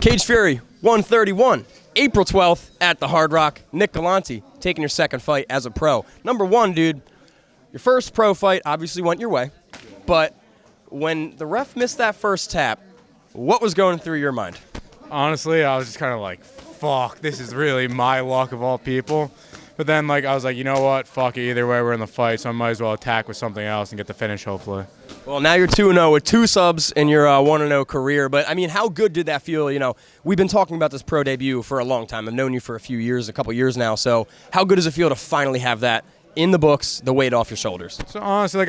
Cage Fury 131, April 12th at the Hard Rock. Nick Galanti taking your second fight as a pro. Number one, dude, your first pro fight obviously went your way, but when the ref missed that first tap, what was going through your mind? Honestly, I was just kind of like, fuck, this is really my luck of all people. But then, I was like, you know what? Fuck it. Either way, we're in the fight, so I might as well attack with something else and get the finish, hopefully. Well, now you're 2-0 with 2 subs in your 1-0 career. But, I mean, how good did that feel? You know, we've been talking about this pro debut for a long time. I've known you for a couple years now. So how good does it feel to finally have that in the books, the weight off your shoulders? So, honestly,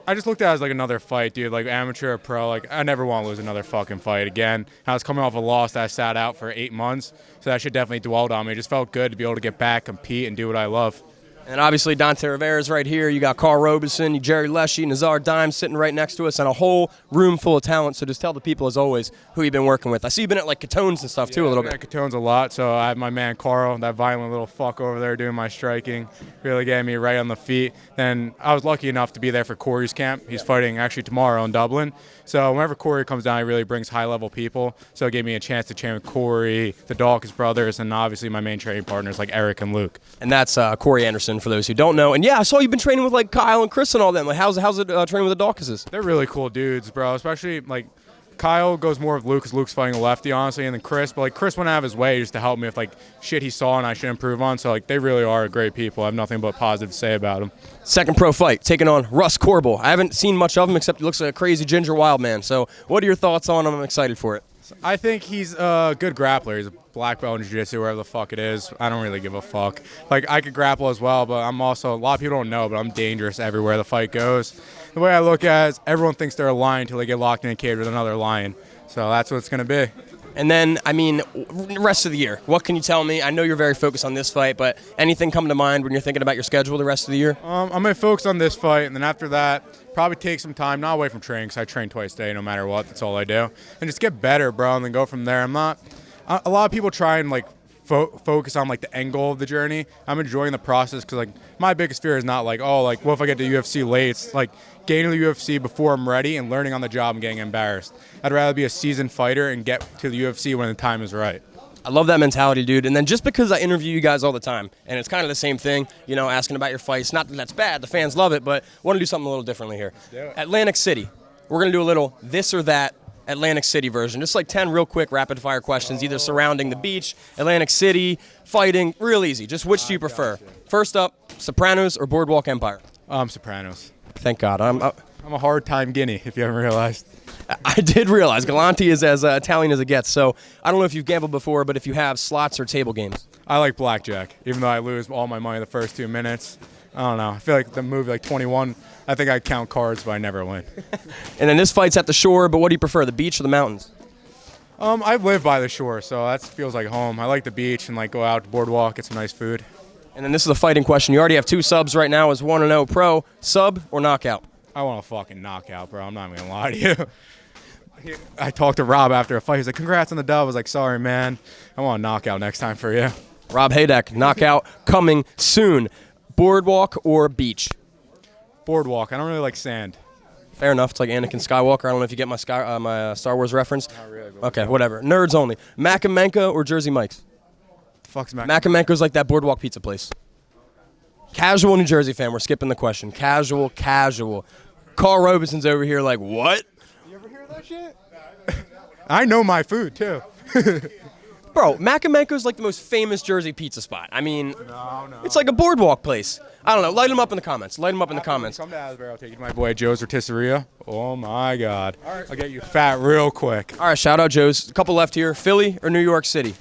I just looked at it as another fight, dude. Amateur or pro, I never want to lose another fucking fight again. I was coming off a loss that I sat out for 8 months, so that shit definitely dwelled on me. It just felt good to be able to get back, compete, and do what I love. And obviously Dante Rivera is right here. You got Carl Robeson, Jerry Leshy, Nazar Dimes sitting right next to us, and a whole room full of talent. So just tell the people, as always, who you've been working with. I see you've been at Catone's and stuff too a little bit. Yeah, Catone's a lot. So I have my man Carl, that violent little fuck over there doing my striking, really getting me right on the feet. Then I was lucky enough to be there for Corey's camp. He's fighting actually tomorrow in Dublin. So whenever Corey comes down, he really brings high-level people. So it gave me a chance to train with Corey, the Dawkins brothers, and obviously my main training partners like Eric and Luke. And that's Corey Anderson, for those who don't know. And yeah, I saw you've been training with Kyle and Chris and all them. How's it training with the Dawkinses? They're really cool dudes, bro. Especially Kyle goes more with Luke because Luke's fighting a lefty, honestly, and then Chris. But Chris went out of his way just to help me with shit he saw and I should improve on. So they really are great people. I have nothing but positive to say about them. Second pro fight, taking on Russ Corbel. I haven't seen much of him except he looks like a crazy ginger wild man. So what are your thoughts on him? I'm excited for it. I think he's a good grappler. He's a black belt in jiu-jitsu, wherever the fuck it is. I don't really give a fuck. I could grapple as well, but I'm also, a lot of people don't know, but I'm dangerous everywhere the fight goes. The way I look at it is everyone thinks they're a lion until they get locked in a cage with another lion. So that's what it's going to be. And then, the rest of the year, what can you tell me? I know you're very focused on this fight, but anything come to mind when you're thinking about your schedule the rest of the year? I'm going to focus on this fight, and then after that, probably take some time, not away from training, because I train twice a day no matter what. That's all I do. And just get better, bro, and then go from there. A lot of people try and, focus on, the end goal of the journey. I'm enjoying the process because, my biggest fear is not, what if I get to UFC late? It's, getting to the UFC before I'm ready and learning on the job and getting embarrassed. I'd rather be a seasoned fighter and get to the UFC when the time is right. I love that mentality, dude. And then just because I interview you guys all the time, and it's kind of the same thing, asking about your fights. Not that that's bad. The fans love it, but I want to do something a little differently here. Atlantic City. We're going to do a little this or that Atlantic City version. Just 10 real quick rapid-fire questions, either surrounding the beach, Atlantic City, fighting. Real easy. Just which do you prefer? First up, Sopranos or Boardwalk Empire? Sopranos. Thank God. I'm a hard-time guinea, if you haven't realized. I did realize Galanti is as Italian as it gets. So I don't know if you've gambled before, but if you have, slots or table games? I like blackjack, even though I lose all my money the first 2 minutes. I don't know. I feel like the movie 21, I think I count cards, but I never win. And then this fight's at the shore, but what do you prefer, the beach or the mountains? I live by the shore, so that feels like home. I like the beach and go out to boardwalk, get some nice food. And then this is a fighting question. You already have 2 subs right now as 1-0 pro. Sub or knockout? I want a fucking knockout, bro. I'm not even going to lie to you. I talked to Rob after a fight. He's like, congrats on the dub. I was like, sorry, man. I want a knockout next time for you. Rob Haydek, knockout coming soon. Boardwalk or beach? Boardwalk. I don't really like sand. Fair enough. It's like Anakin Skywalker. I don't know if you get my Star Wars reference. Not really. Okay, whatever. Nerds only. Mac-and-Menka or Jersey Mike's? Fuck's Mac? Mac-and-Menka's like that Boardwalk pizza place. Casual New Jersey fan. We're skipping the question. Casual. Carl Robeson's over here like, what? You ever hear that shit? I know my food, too. Bro, Mac-and-Menka's like the most famous Jersey pizza spot. No. It's like a boardwalk place. I don't know. Light them up in the comments. Come to Asbury. I'll take you to my boy Joe's Rotisseria. Oh, my God. All right. I'll get you fat real quick. All right, shout out Joe's. A couple left here. Philly or New York City?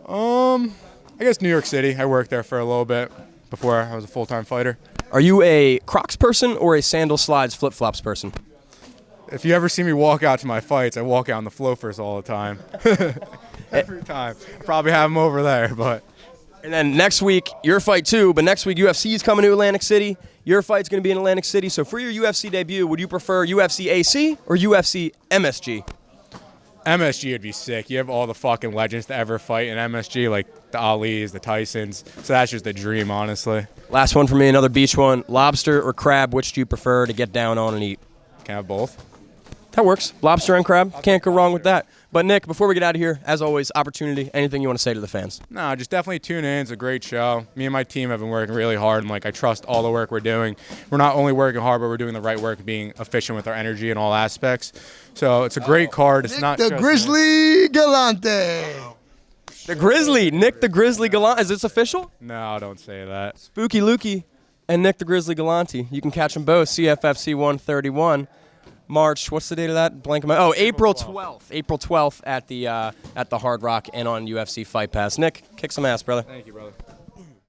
I guess New York City. I worked there for a little bit before I was a full-time fighter. Are you a Crocs person or a sandal slides flip-flops person? If you ever see me walk out to my fights, I walk out in the Flofers all the time. Every time. I probably have them over there, but. And then next week, your fight too, but next week UFC is coming to Atlantic City. Your fight's going to be in Atlantic City. So for your UFC debut, would you prefer UFC AC or UFC MSG? MSG would be sick. You have all the fucking legends to ever fight in MSG, like the Alis, the Tysons. So that's just a dream, honestly. Last one for me, another beach one. Lobster or crab, which do you prefer to get down on and eat? Can I have both? That works. Lobster and crab. Can't go wrong with that. But, Nick, before we get out of here, as always, opportunity, anything you want to say to the fans? No, just definitely tune in. It's a great show. Me and my team have been working really hard, and I trust all the work we're doing. We're not only working hard, but we're doing the right work and being efficient with our energy in all aspects. So it's a great card. It's not the just Grizzly Galante. The Grizzly, Nick the Grizzly Galanti. Is this official? No, don't say that. Spooky Lukey and Nick the Grizzly Galanti. You can catch them both, CFFC 131. March, what's the date of that? Blank. Oh, April 12th. April 12th at the Hard Rock and on UFC Fight Pass. Nick, kick some ass, brother. Thank you, brother.